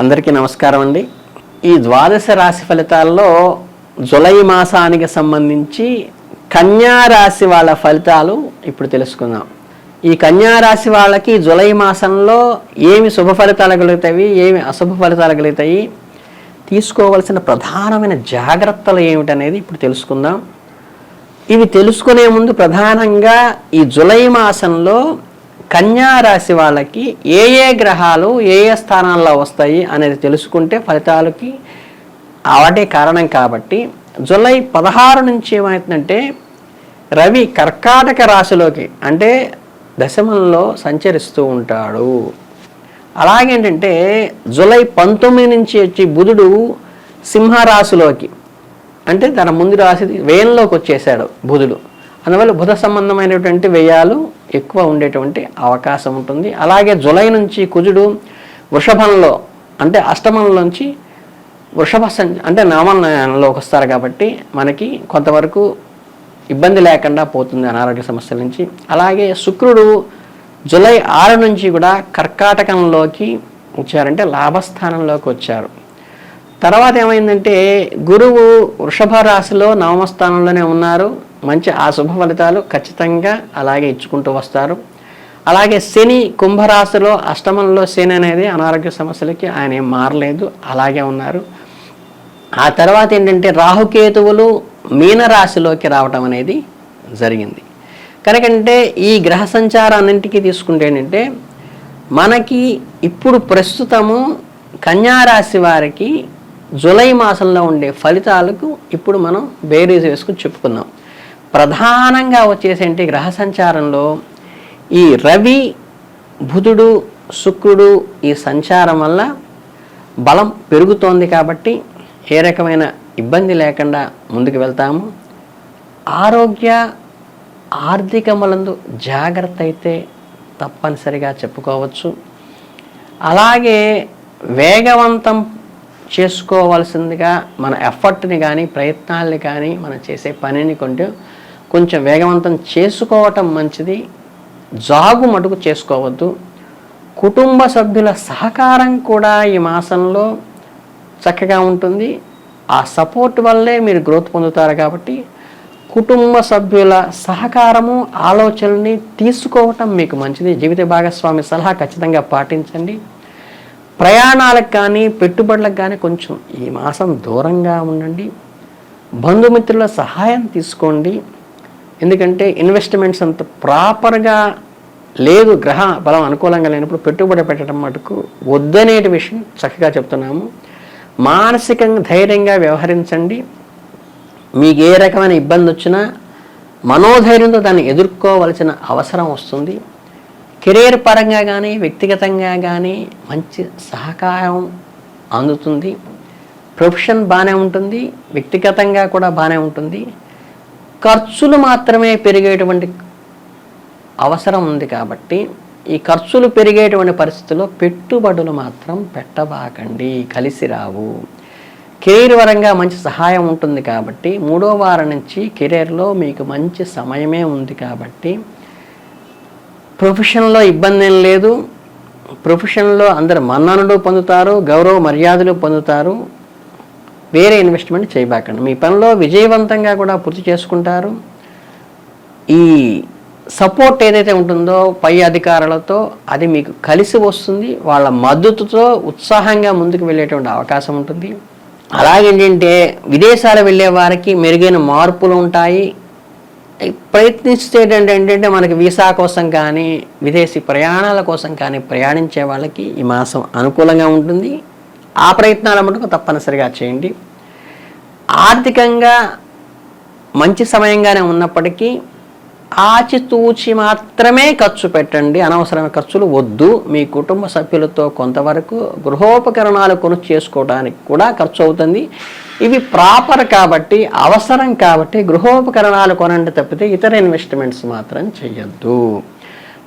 అందరికీ నమస్కారం అండి. ఈ ద్వాదశ రాశి ఫలితాల్లో జూలై మాసానికి సంబంధించి కన్యా రాశి వాళ్ళ ఫలితాలు ఇప్పుడు తెలుసుకుందాం. ఈ కన్యా రాశి వాళ్ళకి జూలై మాసంలో ఏమి శుభ ఫలితాలు కలుగుతాయి, ఏమి అశుభ ఫలితాలు కలుగుతాయి, తీసుకోవాల్సిన ప్రధానమైన జాగ్రత్తలు ఏమిటనేది ఇప్పుడు తెలుసుకుందాం. ఇవి తెలుసుకునే ముందు ప్రధానంగా ఈ జూలై మాసంలో కన్యా రాశి వాళ్ళకి ఏ ఏ గ్రహాలు ఏ ఏ స్థానాల్లో వస్తాయి అనేది తెలుసుకుంటే ఫలితాలకి అవటే కారణం. కాబట్టి జూలై 16 నుంచి ఏమవుతుందంటే రవి కర్కాటక రాశిలోకి అంటే దశమంలో సంచరిస్తూ ఉంటాడు. అలాగేంటంటే జూలై 19 నుంచి వచ్చి బుధుడు సింహరాశిలోకి అంటే తన ముందు రాశి వ్యయంలోకి వచ్చేసాడు బుధుడు. అందువల్ల బుధ సంబంధమైనటువంటి వ్యయాలు ఎక్కువ ఉండేటువంటి అవకాశం ఉంటుంది. అలాగే జూలై నుంచి కుజుడు వృషభంలో అంటే అష్టమంలోంచి వృషభ అంటే నామంలోకి వస్తారు. కాబట్టి మనకి కొంతవరకు ఇబ్బంది లేకుండా పోతుంది అనారోగ్య సమస్యల నుంచి. అలాగే శుక్రుడు జూలై 6 నుంచి కూడా కర్కాటకంలోకి వచ్చారంటే లాభస్థానంలోకి వచ్చారు. తర్వాత ఏమైందంటే గురువు వృషభ రాశిలో నవమ స్థానంలోనే ఉన్నారు. మంచి ఆ శుభ ఫలితాలు ఖచ్చితంగా అలాగే ఇచ్చుకుంటూ వస్తారు. అలాగే శని కుంభరాశిలో అష్టమంలో శని అనేది అనారోగ్య సమస్యలకి ఆయన ఏం మారలేదు, అలాగే ఉన్నారు. ఆ తర్వాత ఏంటంటే రాహుకేతువులు మీనరాశిలోకి రావటం అనేది జరిగింది. కనుకంటే ఈ గ్రహ సంచారాన్నింటికి తీసుకుంటే ఏంటంటే మనకి ఇప్పుడు ప్రస్తుతము కన్యారాశి వారికి జూలై మాసంలో ఉండే ఫలితాలకు ఇప్పుడు మనం బేరీజ్ వేసుకుని చెప్పుకుందాం. ప్రధానంగా వచ్చేసేంటి గ్రహ సంచారంలో ఈ రవి బుధుడు శుక్రుడు ఈ సంచారం వల్ల బలం పెరుగుతోంది. కాబట్టి ఏ రకమైన ఇబ్బంది లేకుండా ముందుకు వెళ్తాము. ఆరోగ్య ఆర్థికములందు జాగ్రత్త అయితే తప్పనిసరిగా చెప్పుకోవచ్చు. అలాగే వేగవంతం చేసుకోవాల్సిందిగా మన ఎఫర్ట్ని కానీ ప్రయత్నాల్ని కానీ మనం చేసే పనిని కొంచెం వేగవంతం చేసుకోవటం మంచిది. జాగు మటుకు చేసుకోవద్దు. కుటుంబ సభ్యుల సహకారం కూడా ఈ మాసంలో చక్కగా ఉంటుంది. ఆ సపోర్ట్ వల్లే మీరు గ్రోత్ పొందుతారు. కాబట్టి కుటుంబ సభ్యుల సహకారము ఆలోచనల్ని తీసుకోవటం మీకు మంచిది. జీవిత భాగస్వామి సలహా ఖచ్చితంగా పాటించండి. ప్రయాణాలకు కానీ పెట్టుబడులకు కానీ కొంచెం ఈ మాసం దూరంగా ఉండండి. బంధుమిత్రుల సహాయం తీసుకోండి. ఎందుకంటే ఇన్వెస్ట్మెంట్స్ అంత ప్రాపర్గా లేదు, గ్రహ బలం అనుకూలంగా లేనప్పుడు పెట్టుబడి పెట్టడం మటుకు వద్దనేటి విషయం చక్కగా చెప్తున్నాము. మానసికంగా ధైర్యంగా వ్యవహరించండి. మీకు ఏ రకమైన ఇబ్బంది వచ్చినా మనోధైర్యంతో దాన్ని ఎదుర్కోవలసిన అవసరం వస్తుంది. కెరీర్ పరంగా కానీ వ్యక్తిగతంగా కానీ మంచి సహకారం అందుతుంది. ప్రొఫెషన్ బాగానే ఉంటుంది, వ్యక్తిగతంగా కూడా బాగానే ఉంటుంది. ఖర్చులు మాత్రమే పెరిగేటువంటి అవసరం ఉంది. కాబట్టి ఈ ఖర్చులు పెరిగేటువంటి పరిస్థితుల్లో పెట్టుబడులు మాత్రం పెట్టబాకండి, కలిసి రావు. కెరీర్ పరంగా మంచి సహాయం ఉంటుంది. కాబట్టి 3వ వారం నుంచి కెరీర్లో మీకు మంచి సమయమే ఉంది. కాబట్టి ప్రొఫెషన్లో ఇబ్బంది ఏం లేదు. ప్రొఫెషన్లో అందరు మన్ననలు పొందుతారు, గౌరవ మర్యాదలు పొందుతారు. వేరే ఇన్వెస్ట్మెంట్ చేయబాకండి. మీ పనిలో విజయవంతంగా కూడా పూర్తి చేసుకుంటారు. ఈ సపోర్ట్ ఏదైతే ఉంటుందో పై అధికారులతో అది మీకు కలిసి వస్తుంది. వాళ్ళ మద్దతుతో ఉత్సాహంగా ముందుకు వెళ్ళేటువంటి అవకాశం ఉంటుంది. అలాగేంటంటే విదేశాలు వెళ్ళే వారికి మెరుగైన మార్పులు ఉంటాయి. ప్రయత్నిస్తే ఏంటంటే మనకి వీసా కోసం కానీ విదేశీ ప్రయాణాల కోసం కానీ ప్రయాణించే వాళ్ళకి ఈ మాసం అనుకూలంగా ఉంటుంది. ఆ ప్రయత్నాల మటుకు తప్పనిసరిగా చేయండి. ఆర్థికంగా మంచి సమయంగానే ఉన్నప్పటికీ ఆచితూచి మాత్రమే ఖర్చు పెట్టండి. అనవసరమైన ఖర్చులు వద్దు. మీ కుటుంబ సభ్యులతో కొంతవరకు గృహోపకరణాలు చేసుకోవడానికి కూడా ఖర్చు అవుతుంది. ఇవి ప్రాపర్ కాబట్టి అవసరం కాబట్టి గృహోపకరణాలు కొనండి తప్పితే ఇతర ఇన్వెస్ట్మెంట్స్ మాత్రం చేయొద్దు.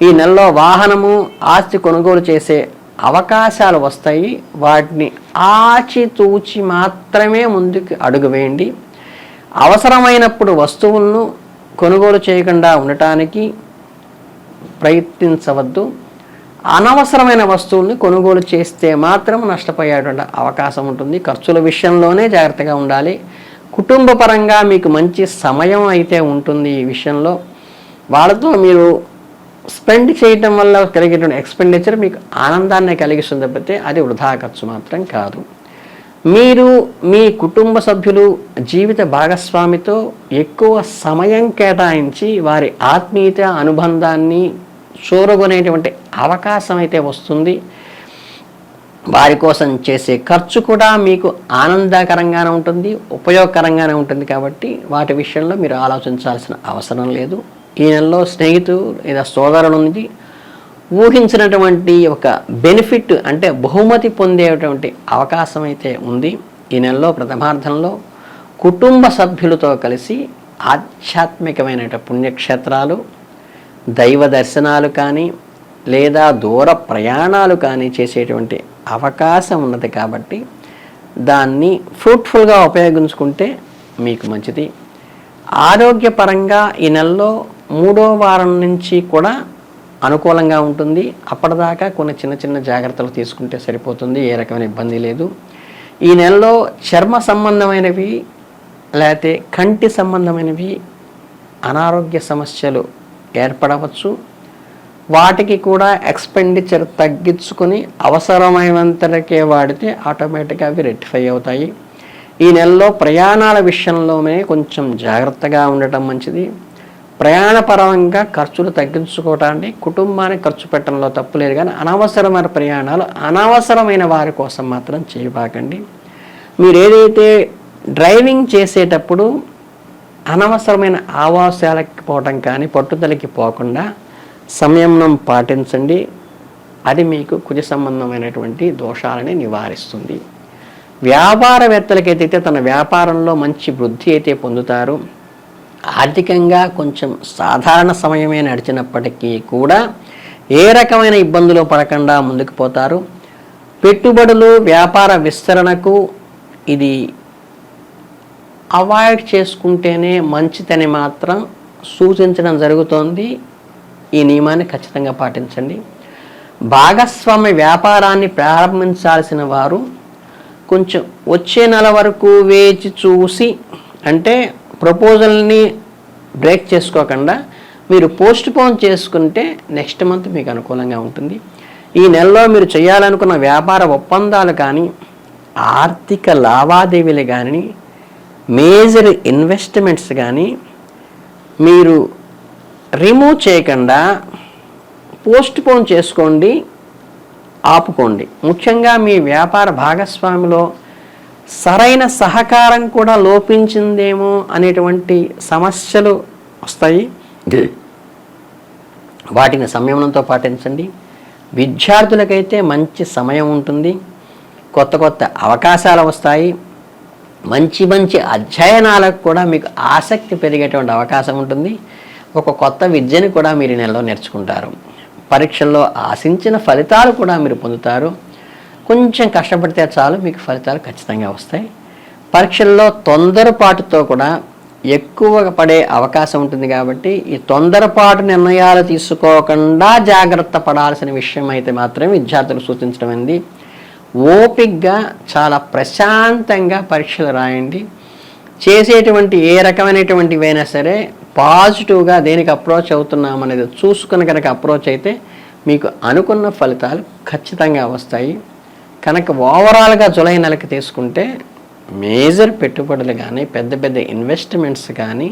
ఈ నెలలో వాహనము ఆస్తి కొనుగోలు చేసే అవకాశాలు వస్తాయి. వాటిని ఆచితూచి మాత్రమే ముందుకు అడుగు వేయండి. అవసరమైనప్పుడు వస్తువులను కొనుగోలు చేయకుండా ఉండటానికి ప్రయత్నించవద్దు. అనవసరమైన వస్తువుల్ని కొనుగోలు చేస్తే మాత్రం నష్టపోయేటువంటి అవకాశం ఉంటుంది. ఖర్చుల విషయంలోనే జాగ్రత్తగా ఉండాలి. కుటుంబ పరంగా మీకు మంచి సమయం అయితే ఉంటుంది. ఈ విషయంలో వాళ్ళతో మీరు స్పెండ్ చేయటం వల్ల కలిగేటువంటి ఎక్స్పెండిచర్ మీకు ఆనందాన్ని కలిగిస్తుంది తప్పితే అది వృధా ఖర్చు మాత్రం కాదు. మీరు మీ కుటుంబ సభ్యులు జీవిత భాగస్వామితో ఎక్కువ సమయం కేటాయించి వారి ఆత్మీయత అనుబంధాన్ని చూరగొనేటువంటి అవకాశం అయితే వస్తుంది. వారి కోసం చేసే ఖర్చు కూడా మీకు ఆనందకరంగానే ఉంటుంది, ఉపయోగకరంగానే ఉంటుంది. కాబట్టి వాటి విషయంలో మీరు ఆలోచించాల్సిన అవసరం లేదు. ఈ నెలలో స్నేహితులు లేదా సోదరుల నుండి ఊహించినటువంటి ఒక బెనిఫిట్ అంటే బహుమతి పొందేటువంటి అవకాశం అయితే ఉంది. ఈ నెలలో ప్రథమార్థంలో కుటుంబ సభ్యులతో కలిసి ఆధ్యాత్మికమైన పుణ్యక్షేత్రాలు, దైవ దర్శనాలు కానీ లేదా దూర ప్రయాణాలు కానీ చేసేటువంటి అవకాశం ఉన్నది. కాబట్టి దాన్ని ఫ్రూట్ఫుల్గా ఉపయోగించుకుంటే మీకు మంచిది. ఆరోగ్యపరంగా ఈ నెలలో 3వ వారం నుంచి కూడా అనుకూలంగా ఉంటుంది. అప్పటిదాకా కొన్ని చిన్న చిన్న జాగ్రత్తలు తీసుకుంటే సరిపోతుంది. ఏ రకమైన ఇబ్బంది లేదు. ఈ నెలలో చర్మ సంబంధమైనవి లేకపోతే కంటి సంబంధమైనవి అనారోగ్య సమస్యలు ఏర్పడవచ్చు. వాటికి కూడా ఎక్స్పెండిచర్ తగ్గించుకొని అవసరమైనంతకే వాడితే ఆటోమేటిక్గా అవి రెక్టిఫై అవుతాయి. ఈ నెలలో ప్రయాణాల విషయంలోనే కొంచెం జాగ్రత్తగా ఉండటం మంచిది. ప్రయాణపరంగా ఖర్చులు తగ్గించుకోవటానికి కుటుంబానికి ఖర్చు పెట్టడంలో తప్పు లేదు, కానీ అనవసరమైన ప్రయాణాలు అనవసరమైన వారి కోసం మాత్రం చేయబాకండి. మీరు ఏదైతే డ్రైవింగ్ చేసేటప్పుడు అనవసరమైన ఆవాసాలకి పోవటం కానీ పట్టుదలకి పోకుండా సంయమనం పాటించండి. అది మీకు కుజ సంబంధమైనటువంటి దోషాలని నివారిస్తుంది. వ్యాపారవేత్తలకైతే తన వ్యాపారంలో మంచి వృద్ధి అయితే పొందుతారు. ఆర్థికంగా కొంచెం సాధారణ సమయమే నడిచినప్పటికీ కూడా ఏ రకమైన ఇబ్బందులు పడకుండా ముందుకు పోతారు. పెట్టుబడులు వ్యాపార విస్తరణకు ఇది అవాయిడ్ చేసుకుంటేనే మంచిదని మాత్రం సూచించడం జరుగుతోంది. ఈ నియమాన్ని ఖచ్చితంగా పాటించండి. భాగస్వామ్య వ్యాపారాన్ని ప్రారంభించాల్సిన వారు కొంచెం వచ్చే నెల వరకు వేచి చూసి, అంటే ప్రపోజల్ని బ్రేక్ చేసుకోకుండా మీరు పోస్ట్ పోన్ చేసుకుంటే నెక్స్ట్ మంత్ మీకు అనుకూలంగా ఉంటుంది. ఈ నెలలో మీరు చేయాలనుకున్న వ్యాపార ఒప్పందాలు కానీ ఆర్థిక లావాదేవీలు కానీ మేజర్ ఇన్వెస్ట్మెంట్స్ కానీ మీరు రిమూవ్ చేయకుండా పోస్ట్ పోన్ చేసుకోండి, ఆపుకోండి. ముఖ్యంగా మీ వ్యాపార భాగస్వామిలో సరైన సహకారం కూడా లోపించిందేమో అనేటువంటి సమస్యలు వస్తాయి. వాటిని సంయమనంతో పాటించండి. విద్యార్థులకైతే మంచి సమయం ఉంటుంది. కొత్త కొత్త అవకాశాలు వస్తాయి. మంచి మంచి అధ్యయనాలకు కూడా మీకు ఆసక్తి పెరిగేటువంటి అవకాశం ఉంటుంది. ఒక కొత్త విద్యను కూడా మీరు ఈ నెలలో నేర్చుకుంటారు. పరీక్షల్లో ఆశించిన ఫలితాలు కూడా మీరు పొందుతారు. కొంచెం కష్టపడితే చాలు, మీకు ఫలితాలు ఖచ్చితంగా వస్తాయి. పరీక్షల్లో తొందరపాటుతో కూడా ఎక్కువ పడే అవకాశం ఉంటుంది. కాబట్టి ఈ తొందరపాటు నిర్ణయాలు తీసుకోకుండా జాగ్రత్త పడాల్సిన విషయం అయితే మాత్రమే విద్యార్థులు సూచించడం అయింది. ఓపికగా చాలా ప్రశాంతంగా పరీక్షలు రాయండి. చేసేటువంటి ఏ రకమైనటువంటివైనా సరే పాజిటివ్గా దేనికి అప్రోచ్ అవుతున్నాం అనేది చూసుకుని కనుక అప్రోచ్ అయితే మీకు అనుకున్న ఫలితాలు ఖచ్చితంగా వస్తాయి. కనుక ఓవరాల్గా జూలై నెలకి తీసుకుంటే మేజర్ పెట్టుబడులు కానీ పెద్ద పెద్ద ఇన్వెస్ట్మెంట్స్ కానీ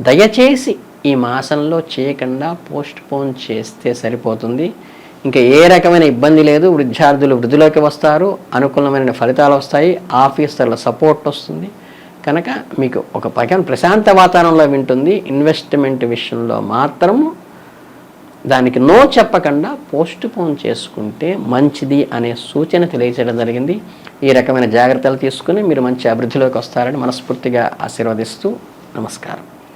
దయచేసి ఈ మాసంలో చేయకుండా పోస్ట్ పోన్ చేస్తే సరిపోతుంది. ఇంకా ఏ రకమైన ఇబ్బంది లేదు. విద్యార్థులు వృద్ధిలోకి వస్తారు, అనుకూలమైన ఫలితాలు వస్తాయి, ఆఫీసర్ల సపోర్ట్ వస్తుంది. కనుక మీకు ఒక పక్కన ప్రశాంత వాతావరణంలో వింటుంది. ఇన్వెస్ట్మెంట్ విషయంలో మాత్రము దానికి నో చెప్పకుండా పోస్ట్ పోన్ చేసుకుంటే మంచిది అనే సూచన తెలియజేయడం జరిగింది. ఈ రకమైన జాగ్రత్తలు తీసుకుని మీరు మంచి అభివృద్ధిలోకి వస్తారని మనస్ఫూర్తిగా ఆశీర్వదిస్తూ నమస్కారం.